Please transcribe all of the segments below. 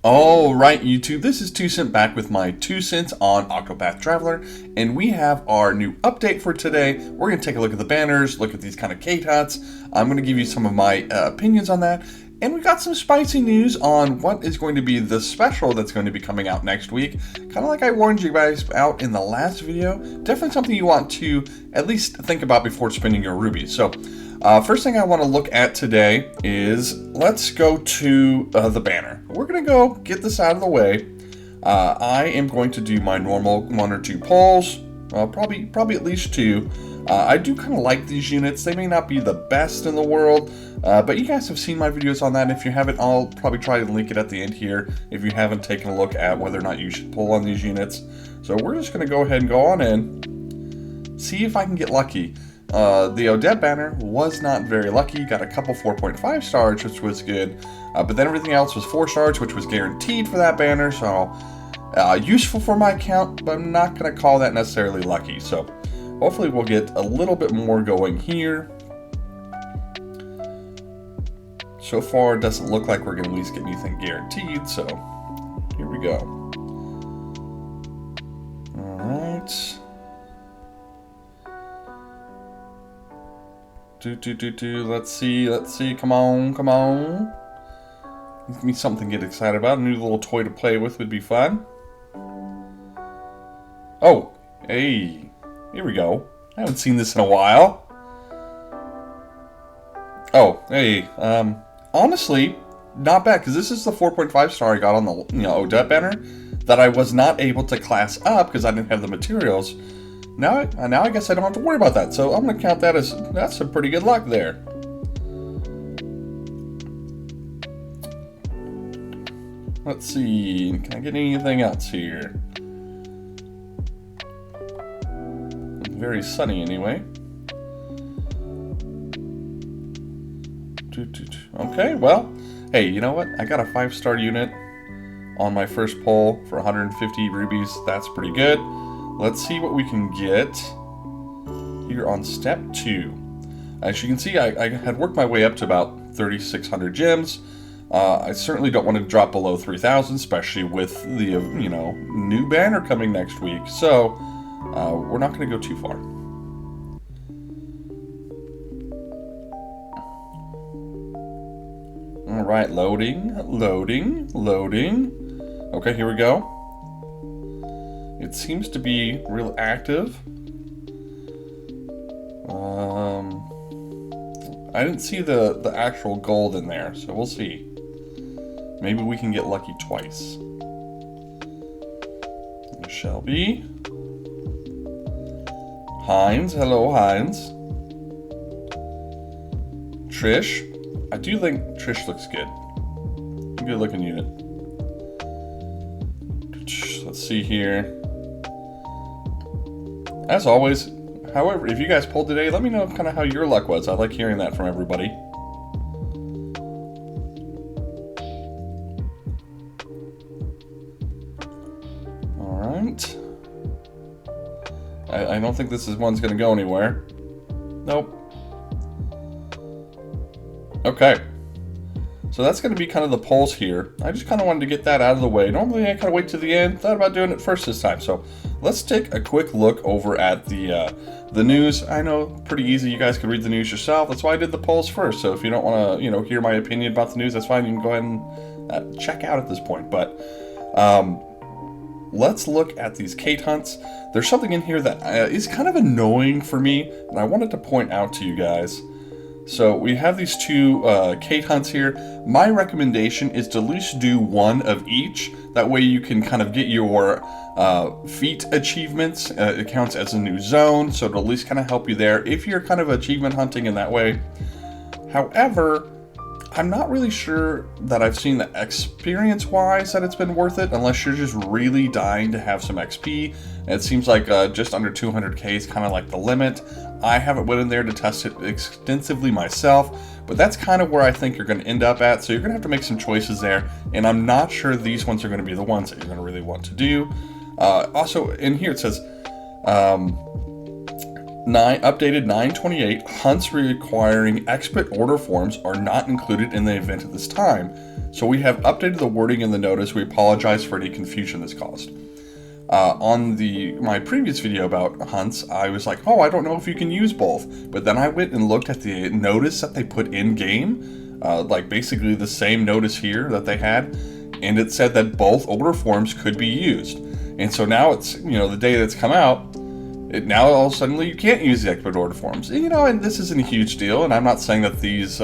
All right, YouTube, this is 2cent back with my 2 cents on OCTOPATH TRAVELER, and we have our new update for today. We're going to take a look at the banners, look at these kind of Cait huts. I'm going to give you some of my opinions on that, and we got some spicy news on what is going to be the special that's going to be coming out next week. Kind of like I warned you guys out in the last video. Definitely something you want to at least think about before spending your rubies. So, first thing I want to look at today is, let's go to the banner. We're going to go get this out of the way. I am going to do my normal 1 or 2 polls, probably at least 2. I do kind of like these units. They may not be the best in the world, but you guys have seen my videos on that. If you haven't, I'll probably try to link it at the end here if you haven't taken a look at whether or not you should pull on these units. So we're just going to go ahead and go on in, see if I can get lucky. The Odette banner was not very lucky, got a couple 4.5 stars, which was good, but then everything else was 4 stars, which was guaranteed for that banner, so useful for my account, but I'm not going to call that necessarily lucky. So hopefully we'll get a little bit more going here. So far, it doesn't look like we're going to at least get anything guaranteed, so here we go. Alright. Let's see, come on. Give me something to get excited about. A new little toy to play with would be fun. Oh, hey, here we go. I haven't seen this in a while. Oh, hey, honestly, not bad, because this is the 4.5 star I got on the Odette banner that I was not able to class up because I didn't have the materials. Now I guess I don't have to worry about that, so I'm going to count that as, that's some pretty good luck there. Let's see, can I get anything else here? Very sunny anyway. Okay, well, hey, you know what? I got a 5-star unit on my first pull for 150 rubies. That's pretty good. Let's see what we can get here on step 2. As you can see, I had worked my way up to about 3,600 gems. I certainly don't want to drop below 3,000, especially with the new banner coming next week. So we're not going to go too far. All right, loading. Okay, here we go. It seems to be real active. I didn't see the actual gold in there, so we'll see. Maybe we can get lucky twice. Shelby. Hines. Hello, Hines. Trish. I do think Trish looks good. Good looking unit. Let's see here. As always, however, if you guys pulled today, let me know kind of how your luck was. I like hearing that from everybody. Alright. I don't think this one's going to go anywhere. Nope. Okay. So that's going to be kind of the polls here. I just kind of wanted to get that out of the way. Normally I kind of wait to the end. Thought about doing it first this time. So let's take a quick look over at the news. I know, pretty easy. You guys can read the news yourself. That's why I did the polls first. So if you don't want to, hear my opinion about the news, that's fine. You can go ahead and check out at this point. But let's look at these Cait hunts. There's something in here that is kind of annoying for me, and I wanted to point out to you guys. So we have these 2 Cait hunts here. My recommendation is to at least do 1 of each. That way you can kind of get your feat achievements. It counts as a new zone, so it'll at least kind of help you there if you're kind of achievement hunting in that way. However, I'm not really sure that I've seen the experience-wise that it's been worth it, unless you're just really dying to have some XP. And it seems like just under 200k is kind of like the limit. I haven't went in there to test it extensively myself, but that's kind of where I think you're going to end up at. So you're going to have to make some choices there, and I'm not sure these ones are going to be the ones that you're going to really want to do. Also, in here it says, updated 9/28, hunts requiring expert order forms are not included in the event at this time. So we have updated the wording in the notice. We apologize for any confusion this caused. On my previous video about hunts, I was like, oh, I don't know if you can use both. But then I went and looked at the notice that they put in game, like basically the same notice here that they had, and it said that both order forms could be used. And so now it's, the day that's come out, now all of a sudden you can't use the expert order forms. And this isn't a huge deal, and I'm not saying that these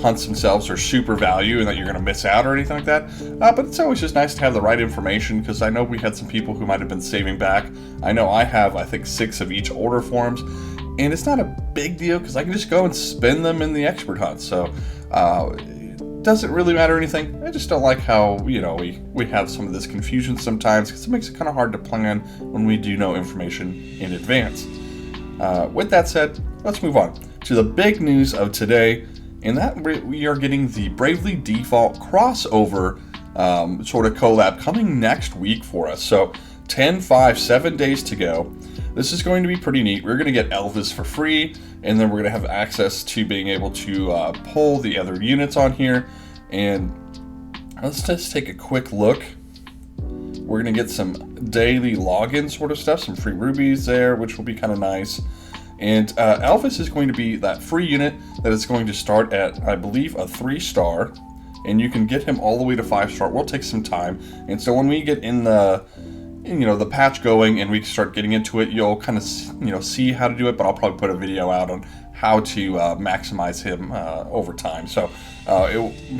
hunts themselves are super value and that you're going to miss out or anything like that, but it's always just nice to have the right information, because I know we had some people who might have been saving back. I know I have, I think, 6 of each order forms, and it's not a big deal because I can just go and spend them in the expert hunt, so it doesn't really matter anything. I just don't like how we have some of this confusion sometimes, because it makes it kind of hard to plan when we do know information in advance. With that said, let's move on to the big news of today, and that we are getting the Bravely Default crossover sort of collab coming next week for us. So 7 days to go. This is going to be pretty neat. We're going to get Elvis for free, and then we're going to have access to being able to pull the other units on here. And let's just take a quick look. We're going to get some daily login sort of stuff, some free rubies there, which will be kind of nice. And Elvis is going to be that free unit that is going to start at, I believe, a 3-star, and you can get him all the way to 5-star. We'll take some time, and so when we get in the patch going and we start getting into it, you'll kind of see how to do it. But I'll probably put a video out on how to maximize him over time. So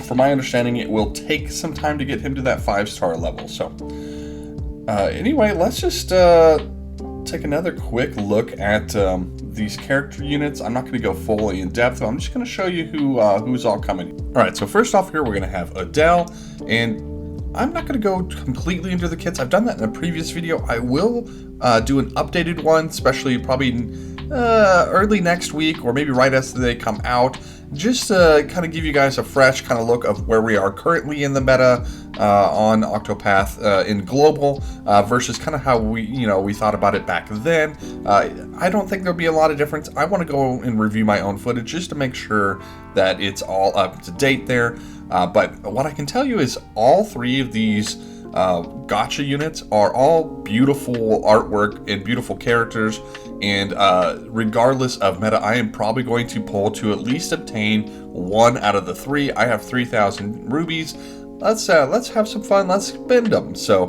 from my understanding, it will take some time to get him to that 5-star level. So anyway, let's just take another quick look at these character units. I'm not going to go fully in depth. I'm just going to show you who's all coming. All right, so first off here, we're going to have Adele, and I'm not going to go completely into the kits. I've done that in a previous video. I will do an updated one, especially probably early next week or maybe right after they come out, just to kind of give you guys a fresh kind of look of where we are currently in the meta on Octopath in global versus kind of how we thought about it back then. I don't think there'll be a lot of difference. I want to go and review my own footage just to make sure that it's all up to date there. But what I can tell you is all 3 of these gacha units are all beautiful artwork and beautiful characters, and regardless of meta, I am probably going to pull to at least obtain 1 out of the 3. I have 3,000 rubies. Let's have some fun. Let's spend them. So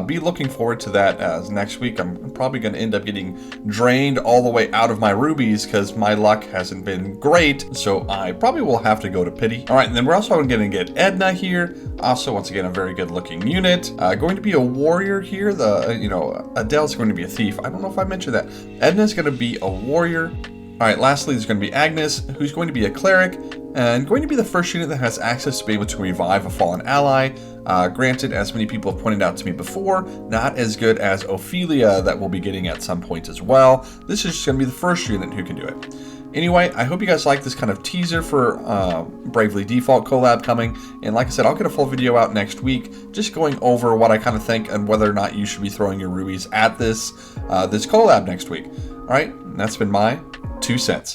be looking forward to that next week. I'm probably going to end up getting drained all the way out of my rubies because my luck hasn't been great. So I probably will have to go to pity. All right, and then we're also going to get Edna here. Also, once again, a very good looking unit. Going to be a warrior here. Adele's going to be a thief. I don't know if I mentioned that. Edna's going to be a warrior. All right, lastly, there's going to be Agnes, who's going to be a cleric, and going to be the first unit that has access to be able to revive a fallen ally. Granted, as many people have pointed out to me before, not as good as Ophelia that we'll be getting at some point as well. This is just going to be the first unit who can do it. Anyway, I hope you guys like this kind of teaser for Bravely Default collab coming. And like I said, I'll get a full video out next week, just going over what I kind of think and whether or not you should be throwing your rubies at this collab next week. All right, that's been my 2 cents.